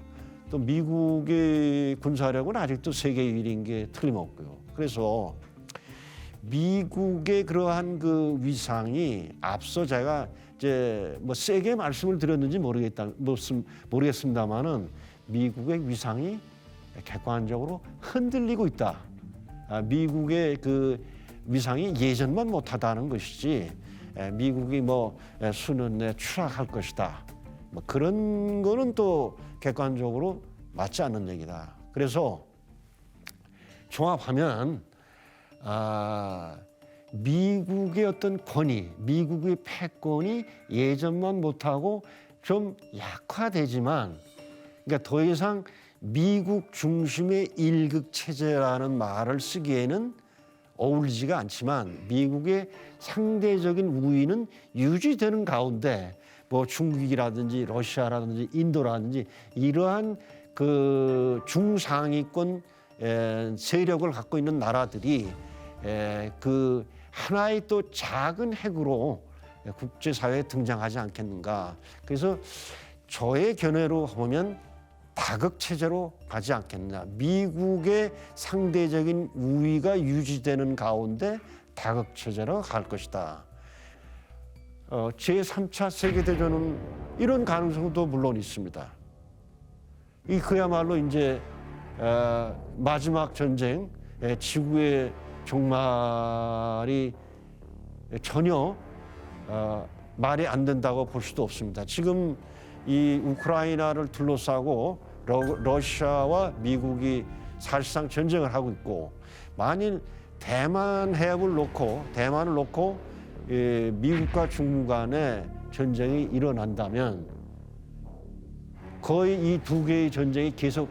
또 미국의 군사력은 아직도 세계 1위인 게 틀림없고요. 그래서 미국의 그러한 그 위상이 앞서 제가 이제 뭐 세게 말씀을 드렸는지 모르겠습니다만은 미국의 위상이 객관적으로 흔들리고 있다. 미국의 그 위상이 예전만 못하다는 것이지 미국이 뭐 수년 내에 추락할 것이다. 뭐 그런 거는 또 객관적으로 맞지 않는 얘기다. 그래서 종합하면 미국의 어떤 권위, 미국의 패권이 예전만 못하고 좀 약화되지만, 그러니까 더 이상 미국 중심의 일극 체제라는 말을 쓰기에는 어울리지가 않지만 미국의 상대적인 우위는 유지되는 가운데 뭐 중국이라든지 러시아라든지 인도라든지 이러한 그 중상위권 세력을 갖고 있는 나라들이 그 하나의 또 작은 핵으로 국제사회에 등장하지 않겠는가. 그래서 저의 견해로 보면 다극체제로 가지 않겠느냐. 미국의 상대적인 우위가 유지되는 가운데 다극체제로 갈 것이다. 제3차 세계대전은 이런 가능성도 물론 있습니다. 이 그야말로 이제 마지막 전쟁, 지구의 종말이 전혀 말이 안 된다고 볼 수도 없습니다. 지금 이 우크라이나를 둘러싸고 러시아와 미국이 사실상 전쟁을 하고 있고, 만일 대만을 놓고 미국과 중국 간의 전쟁이 일어난다면 거의 이 두 개의 전쟁이 계속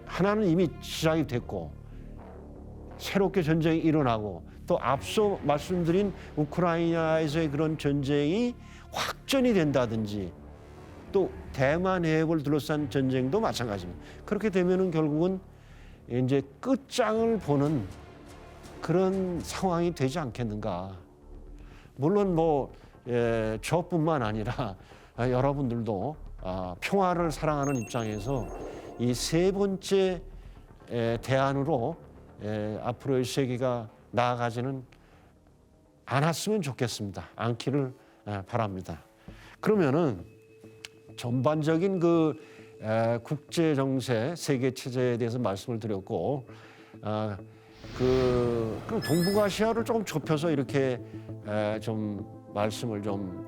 하나는 이미 시작이 됐고 새롭게 전쟁이 일어나고, 또 앞서 말씀드린 우크라이나에서의 그런 전쟁이 확전이 된다든지, 또 대만 해협을 둘러싼 전쟁도 마찬가지입니다. 그렇게 되면은 결국은 이제 끝장을 보는 그런 상황이 되지 않겠는가. 물론 저뿐만 아니라 여러분들도 평화를 사랑하는 입장에서 이 세 번째 대안으로 앞으로의 세계가 나아가지는 않았으면 좋겠습니다. 않기를 바랍니다. 그러면은 전반적인 국제 정세, 세계 체제에 대해서 말씀을 드렸고, 그럼 동북아시아를 조금 좁혀서 이렇게 좀 말씀을 좀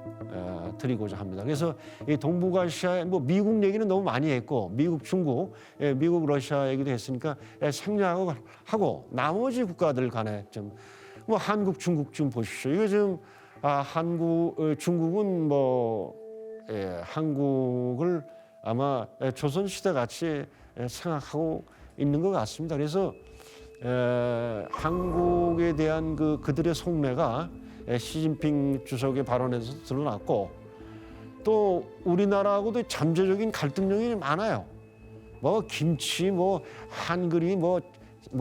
드리고자 합니다. 그래서 이 동북아시아에 미국 얘기는 너무 많이 했고, 미국, 중국, 미국, 러시아 얘기도 했으니까 생략하고 나머지 국가들 간에 좀 한국, 중국 좀 보십시오. 이거 지금 중국은 한국을 아마 조선시대 같이 생각하고 있는 것 같습니다. 그래서 한국에 대한 그들의 속내가 시진핑 주석의 발언에서 드러났고, 또 우리나라하고도 잠재적인 갈등 요인이 많아요. 김치, 한글이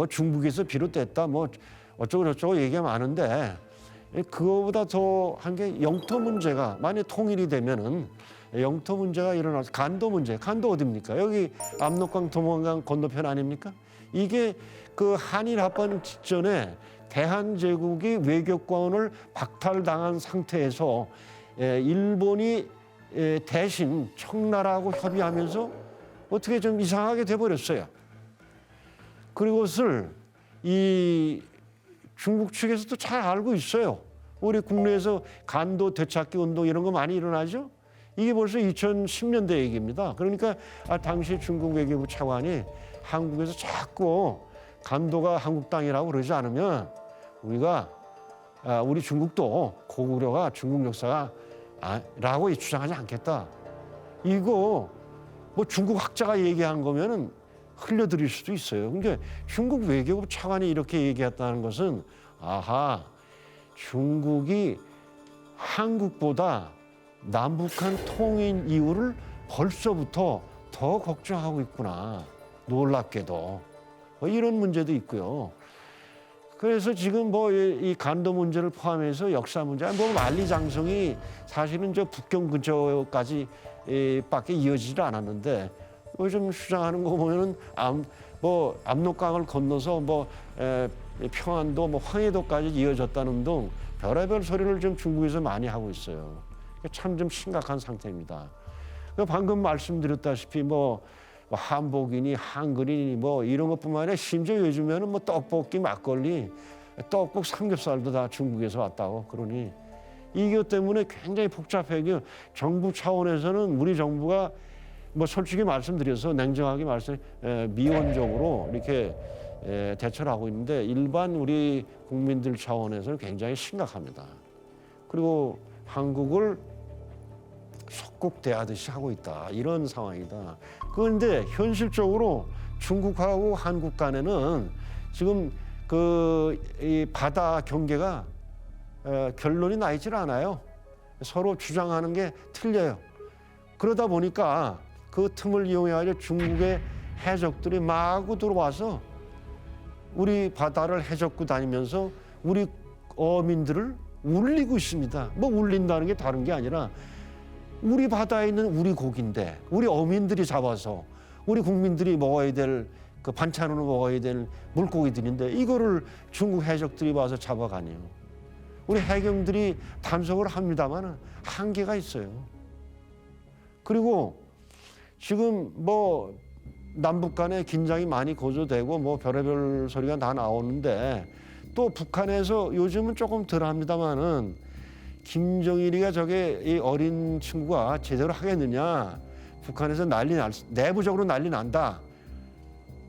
중국에서 비롯됐다, 어쩌고 저쩌고 얘기가 많은데, 그거보다 더 한 게 영토 문제가 만약 통일이 되면은 영토 문제가 일어나서 간도 문제, 간도 어디입니까? 여기 압록강, 도만강 건너편 아닙니까? 이게 한일 합방 직전에 대한제국이 외교권을 박탈당한 상태에서 일본이 대신 청나라하고 협의하면서 어떻게 좀 이상하게 돼버렸어요. 그것을 이 중국 측에서도 잘 알고 있어요. 우리 국내에서 간도 되찾기 운동 이런 거 많이 일어나죠. 이게 벌써 2010년대 얘기입니다. 그러니까 당시 중국 외교부 차관이 한국에서 자꾸 간도가 한국 땅이라고 그러지 않으면 우리 중국도 고구려가 중국 역사가 라고 주장하지 않겠다. 이거 중국 학자가 얘기한 거면은 흘려드릴 수도 있어요. 그러니까 중국 외교부 차관이 이렇게 얘기했다는 것은 중국이 한국보다 남북한 통일 이후를 벌써부터 더 걱정하고 있구나. 놀랍게도 이런 문제도 있고요. 그래서 지금 이 간도 문제를 포함해서 역사 문제, 만리장성이 사실은 북경 근처까지 밖에 이어지지 않았는데 요즘 주장하는 거 보면은 압록강을 건너서 평안도 황해도까지 이어졌다는 등 별의별 소리를 좀 중국에서 많이 하고 있어요. 참 좀 심각한 상태입니다. 방금 말씀드렸다시피 한복이니 한글이니 이런 것뿐만 아니라 심지어 요즘에는 떡볶이, 막걸리, 떡국, 삼겹살도 다 중국에서 왔다고 그러니 이것 때문에 굉장히 복잡해요. 정부 차원에서는 우리 정부가 솔직히 말씀드려서 냉정하게 미온적으로 이렇게 대처를 하고 있는데 일반 우리 국민들 차원에서는 굉장히 심각합니다. 그리고 한국을 속국대하듯이 하고 있다. 이런 상황이다. 그런데 현실적으로 중국하고 한국 간에는 지금 이 바다 경계가 결론이 나 있질 않아요. 서로 주장하는 게 틀려요. 그러다 보니까 그 틈을 이용해서 중국의 해적들이 마구 들어와서 우리 바다를 해적고 다니면서 우리 어민들을 울리고 있습니다. 울린다는 게 다른 게 아니라 우리 바다에 있는 우리 고기인데 우리 어민들이 잡아서 우리 국민들이 먹어야 될 반찬으로 먹어야 될 물고기들인데 이거를 중국 해적들이 와서 잡아가네요. 우리 해경들이 단속을 합니다만 한계가 있어요. 그리고 지금 남북 간에 긴장이 많이 고조되고 별의별 소리가 다 나오는데 또 북한에서 요즘은 조금 덜 합니다만은 김정일이가 이 어린 친구가 제대로 하겠느냐. 북한에서 내부적으로 난리 난다.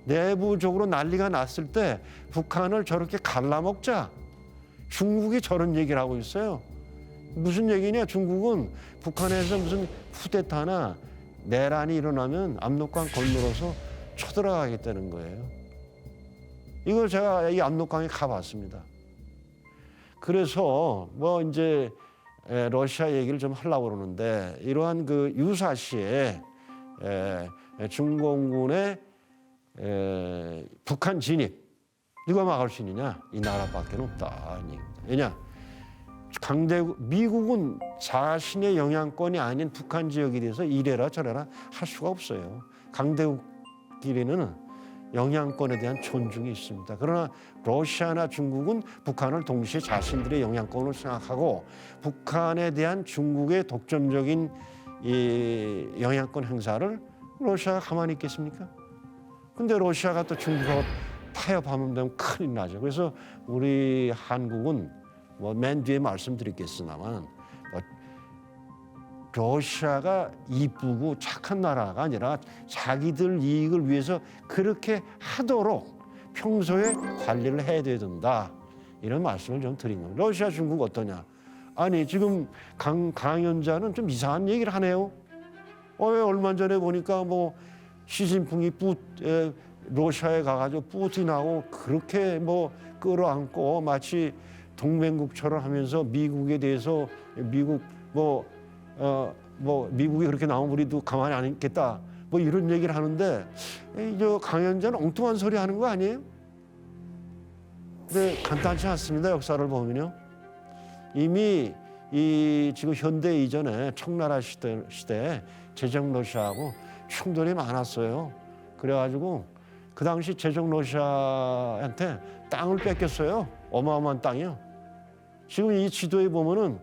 내부적으로 난리가 났을 때 북한을 저렇게 갈라먹자. 중국이 저런 얘기를 하고 있어요. 무슨 얘기냐? 중국은 북한에서 무슨 쿠데타나 내란이 일어나면 압록강 건너서 쳐들어가겠다는 거예요. 이걸 제가 이 압록강에 가봤습니다. 그래서 이제 러시아 얘기를 좀 하려고 그러는데 이러한 유사시에 중공군의 북한 진입 누가 막을 수 있느냐? 이 나라밖에 없다. 왜냐? 미국은 자신의 영향권이 아닌 북한 지역에 대해서 이래라 저래라 할 수가 없어요. 강대국끼리는 영향권에 대한 존중이 있습니다. 그러나 러시아나 중국은 북한을 동시에 자신들의 영향권으로 생각하고 북한에 대한 중국의 독점적인 이 영향권 행사를 러시아가 가만히 있겠습니까? 근데 러시아가 또 중국하고 타협하면 되면 큰일 나죠. 그래서 우리 한국은 뭐 맨 뒤에 말씀드리겠으나만 러시아가 이쁘고 착한 나라가 아니라 자기들 이익을 위해서 그렇게 하도록 평소에 관리를 해야 된다. 이런 말씀을 좀 드린 겁니다. 러시아, 중국 어떠냐? 아니 지금 강연자는 좀 이상한 얘기를 하네요. 얼마 전에 보니까 뭐 시진핑이 러시아에 가가지고 푸틴하고 그렇게 뭐 끌어안고 마치 동맹국처럼 하면서 미국에 대해서 미국이 그렇게 나오면 우리도 가만히 안 있겠다. 뭐 이런 얘기를 하는데 저 강연자는 엉뚱한 소리 하는 거 아니에요? 근데 간단치 않습니다. 역사를 보면요. 이미 이 지금 현대 이전에 청나라 시대에 제정 러시아하고 충돌이 많았어요. 그래가지고 그 당시 제정 러시아한테 땅을 뺏겼어요. 어마어마한 땅이요. 지금 이 지도에 보면은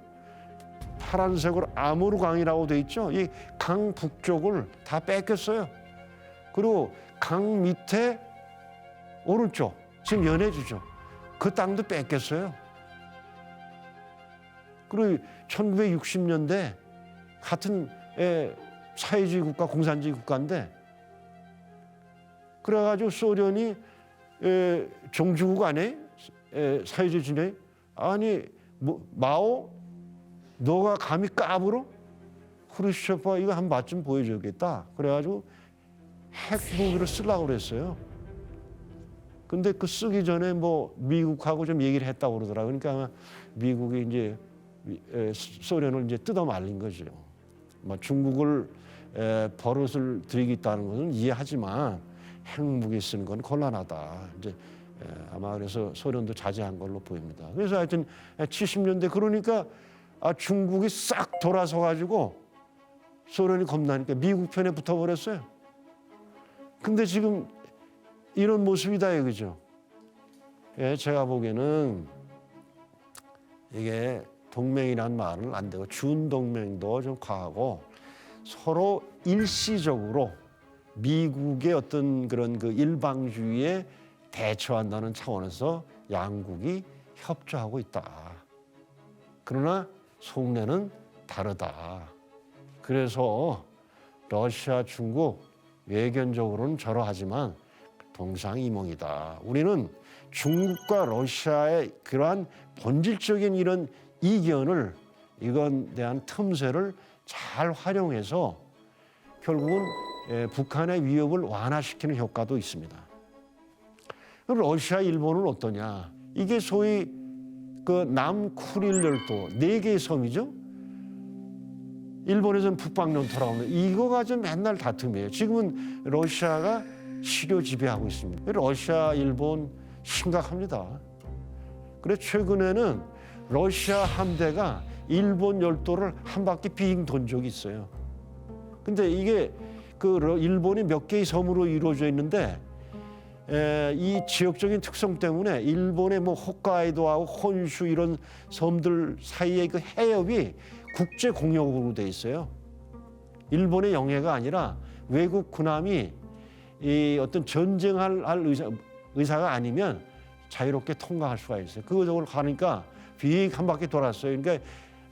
파란색으로 아무르강이라고 돼 있죠. 이 강 북쪽을 다 뺏겼어요. 그리고 강 밑에 오른쪽 지금 연해주죠. 그 땅도 뺏겼어요. 그리고 1960년대 같은 사회주의 국가, 공산주의 국가인데 그래가지고 소련이 종주국 안에 사회주의 진영 아니 마오 너가 감히 까불어? 크루시초프가 이거 한 맛 좀 보여줘야겠다. 그래가지고 핵무기를 쓰려고 그랬어요. 근데 그 쓰기 전에 뭐 미국하고 좀 얘기를 했다고 그러더라고요. 그러니까 미국이 이제 소련을 이제 뜯어 말린 거죠. 중국을 버릇을 들이겠다는 것은 이해하지만 핵무기 쓰는 건 곤란하다. 이제 아마 그래서 소련도 자제한 걸로 보입니다. 그래서 하여튼 70년대 그러니까 중국이 싹 돌아서 가지고 소련이 겁나니까 미국 편에 붙어버렸어요. 근데 지금 이런 모습이다 이거죠. 제가 보기에는 이게 동맹이란 말은 안 되고 준동맹도 좀 과하고 서로 일시적으로 미국의 어떤 그런 그 일방주의에 대처한다는 차원에서 양국이 협조하고 있다. 그러나 속내는 다르다. 그래서 러시아, 중국 외견적으로는 저러하지만 동상이몽이다. 우리는 중국과 러시아의 그러한 본질적인 이런 이견을 이건 대한 틈새를 잘 활용해서 결국은 북한의 위협을 완화시키는 효과도 있습니다. 러시아, 일본은 어떠냐? 이게 소위 그 남쿠릴열도 4개의 섬이죠. 일본에서는 북방연토라고 하는데 이거가 좀 맨날 다툼이에요. 지금은 러시아가 시료 지배하고 있습니다. 러시아, 일본 심각합니다. 그래서 최근에는 러시아 함대가 일본 열도를 한 바퀴 빙 돈 적이 있어요. 근데 이게 그 일본이 몇 개의 섬으로 이루어져 있는데 이 지역적인 특성 때문에 일본의 뭐 홋카이도하고 혼슈 이런 섬들 사이의 그 해협이 국제 공역으로 돼 있어요. 일본의 영해가 아니라 외국 군함이 이 어떤 전쟁할 의사가 아니면 자유롭게 통과할 수가 있어요. 그쪽으로 가니까 빙 한 바퀴 돌았어요. 그러니까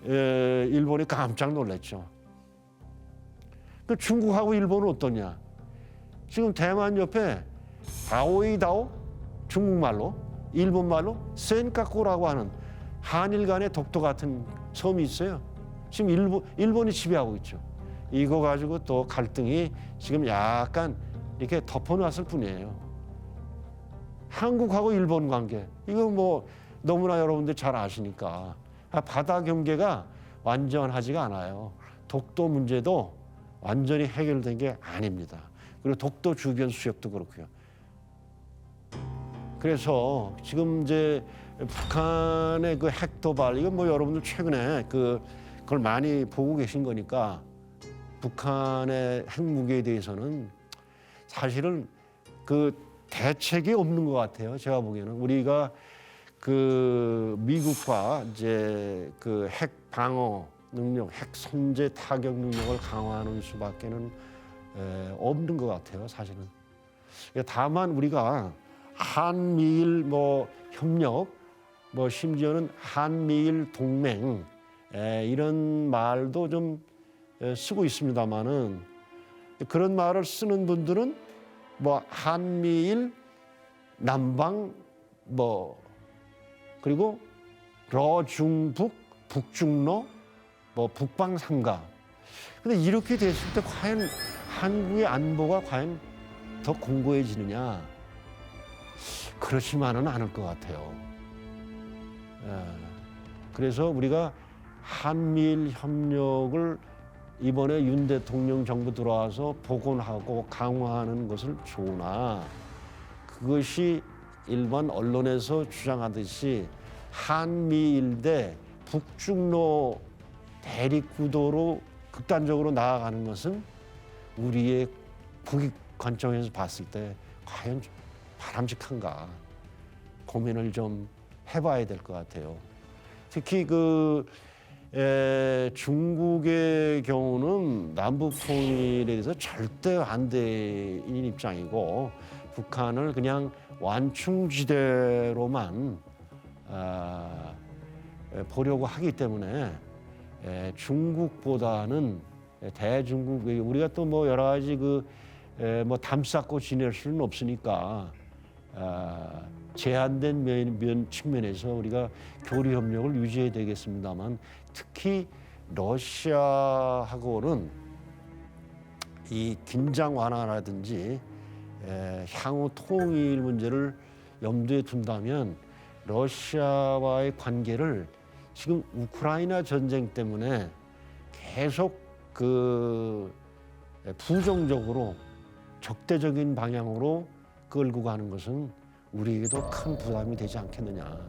일본이 깜짝 놀랐죠. 그 중국하고 일본은 어떠냐? 지금 대만 옆에 다오이다오 중국말로 일본말로 센카쿠라고 하는 한일 간의 독도 같은 섬이 있어요. 지금 일본이 지배하고 있죠. 이거 가지고 또 갈등이 지금 약간 이렇게 덮어놨을 뿐이에요. 한국하고 일본 관계 이거 뭐 너무나 여러분들 잘 아시니까 바다 경계가 완전하지가 않아요. 독도 문제도 완전히 해결된 게 아닙니다. 그리고 독도 주변 수역도 그렇고요. 그래서 지금 이제 북한의 그 핵 도발, 이건 뭐 여러분들 최근에 그걸 많이 보고 계신 거니까, 북한의 핵무기에 대해서는 사실은 그 대책이 없는 것 같아요. 제가 보기에는 우리가 그 미국과 이제 그 핵 방어 능력, 핵 선제 타격 능력을 강화하는 수밖에는 없는 것 같아요. 사실은. 다만 우리가 한미일 뭐 협력, 뭐 심지어는 한미일 동맹, 이런 말도 좀 쓰고 있습니다만은, 그런 말을 쓰는 분들은 뭐 한미일 남방 뭐 그리고 러중북 북중러 뭐 북방 삼가. 근데 이렇게 됐을 때 과연 한국의 안보가 과연 더 공고해지느냐? 그렇지만은 않을 것 같아요. 그래서 우리가 한미일 협력을 이번에 윤 대통령 정부 들어와서 복원하고 강화하는 것을 좋으나, 그것이 일반 언론에서 주장하듯이 한미일 대 북중러 대립 구도로 극단적으로 나아가는 것은 우리의 국익 관점에서 봤을 때 과연 바람직한가 고민을 좀 해봐야 될 것 같아요. 특히 중국의 경우는 남북 통일에 대해서 절대 반대인 입장이고, 북한을 그냥 완충지대로만 보려고 하기 때문에 중국보다는 대중국, 우리가 또 뭐 여러 가지 뭐 담쌓고 지낼 수는 없으니까 제한된 측면에서 우리가 교류 협력을 유지해야 되겠습니다만, 특히 러시아하고는 이 긴장 완화라든지 향후 통일 문제를 염두에 둔다면 러시아와의 관계를 지금 우크라이나 전쟁 때문에 계속 부정적으로 적대적인 방향으로 끌고 가는 것은 우리에게도 큰 부담이 되지 않겠느냐.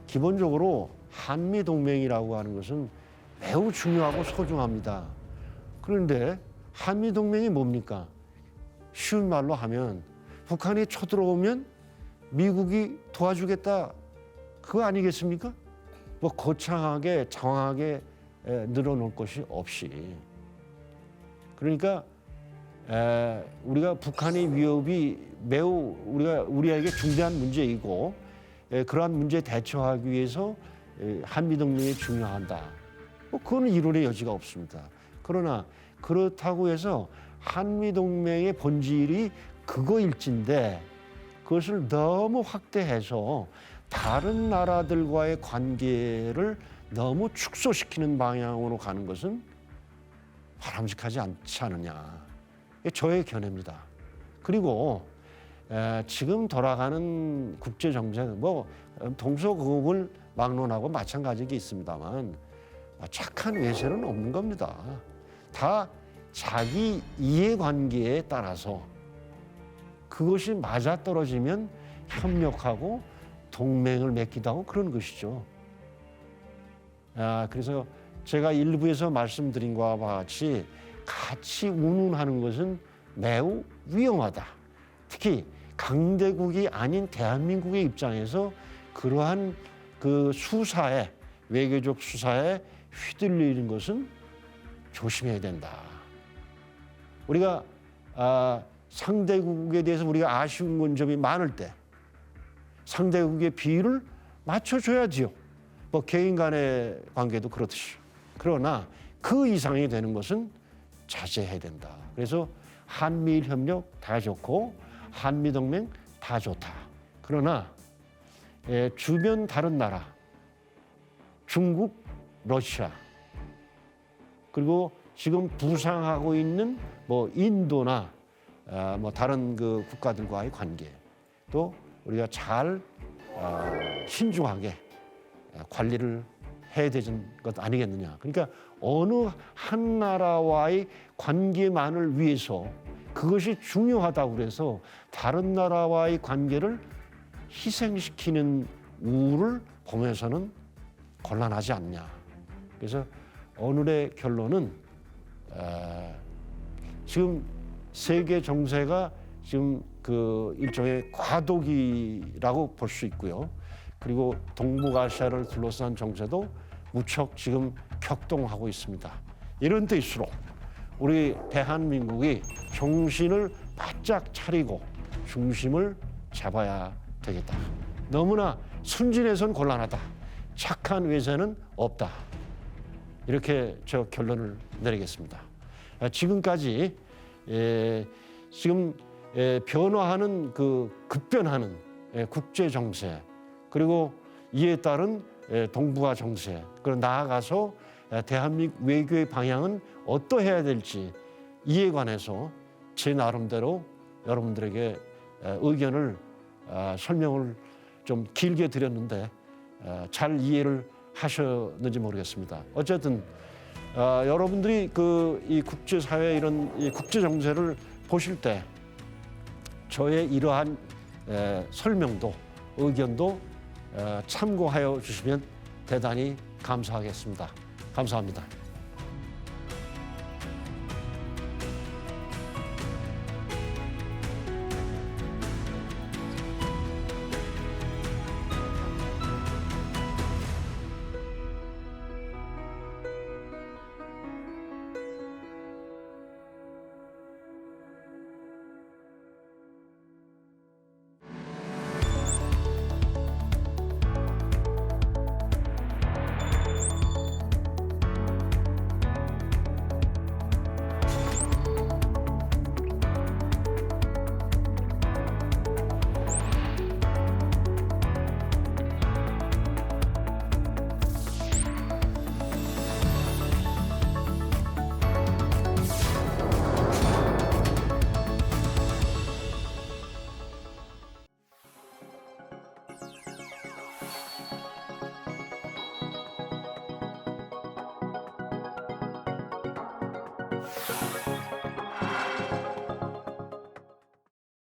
기본적으로 한미 동맹이라고 하는 것은 매우 중요하고 소중합니다. 그런데 한미 동맹이 뭡니까? 쉬운 말로 하면 북한이 쳐들어오면 미국이 도와주겠다, 그거 아니겠습니까? 뭐 거창하게 장황하게 늘어놓을 것이 없이. 그러니까 우리가 북한의 위협이 매우 우리에게 중대한 문제이고, 그러한 문제에 대처하기 위해서 한미 동맹이 중요하다. 뭐 그거는 이론의 여지가 없습니다. 그러나 그렇다고 해서 한미 동맹의 본질이 그거일진데, 그것을 너무 확대해서 다른 나라들과의 관계를 너무 축소시키는 방향으로 가는 것은 바람직하지 않지 않느냐. 이게 저의 견해입니다. 그리고 지금 돌아가는 국제 정책, 뭐 동서고금을 막론하고 마찬가지가 있습니다만, 착한 외세는 없는 겁니다. 다 자기 이해관계에 따라서 그것이 맞아떨어지면 협력하고 동맹을 맺기도 하고 그런 것이죠. 그래서 제가 일부에서 말씀드린 것과 같이 같이 운운하는 것은 매우 위험하다. 특히 강대국이 아닌 대한민국의 입장에서 그러한 수사에, 외교적 수사에 휘둘리는 것은 조심해야 된다. 우리가 상대국에 대해서 우리가 아쉬운 점이 많을 때 상대국의 비율을 맞춰줘야지요. 뭐 개인 간의 관계도 그렇듯이. 그러나 그 이상이 되는 것은 자제해야 된다. 그래서 한미일 협력 다 좋고 한미동맹 다 좋다. 그러나 주변 다른 나라, 중국, 러시아, 그리고 지금 부상하고 있는 뭐 인도나 뭐 다른 국가들과의 관계, 또 우리가 잘 신중하게 관리를 해야 되는 것 아니겠느냐. 그러니까 어느 한 나라와의 관계만을 위해서 그것이 중요하다고 그래서 다른 나라와의 관계를 희생시키는 우를 보면서는 곤란하지 않냐. 그래서 오늘의 결론은 지금 세계 정세가 지금 그 일종의 과도기라고 볼 수 있고요. 그리고 동북아시아를 둘러싼 정세도 무척 지금 격동하고 있습니다. 이런 때일수록 우리 대한민국이 정신을 바짝 차리고 중심을 잡아야 되겠다. 너무나 순진해서는 곤란하다. 착한 외세는 없다. 이렇게 저 결론을 내리겠습니다. 지금까지 지금 변화하는 그 급변하는 국제 정세 그리고 이에 따른 동북아 정세 그리고 나아가서 대한민국 외교의 방향은 어떠해야 될지 이에 관해서 제 나름대로 여러분들에게 의견을 설명을 좀 길게 드렸는데 잘 이해를 하셨는지 모르겠습니다. 어쨌든 여러분들이 이 국제사회 이런 이 국제 정세를 보실 때 저의 이러한 설명도 의견도 참고하여 주시면 대단히 감사하겠습니다. 감사합니다.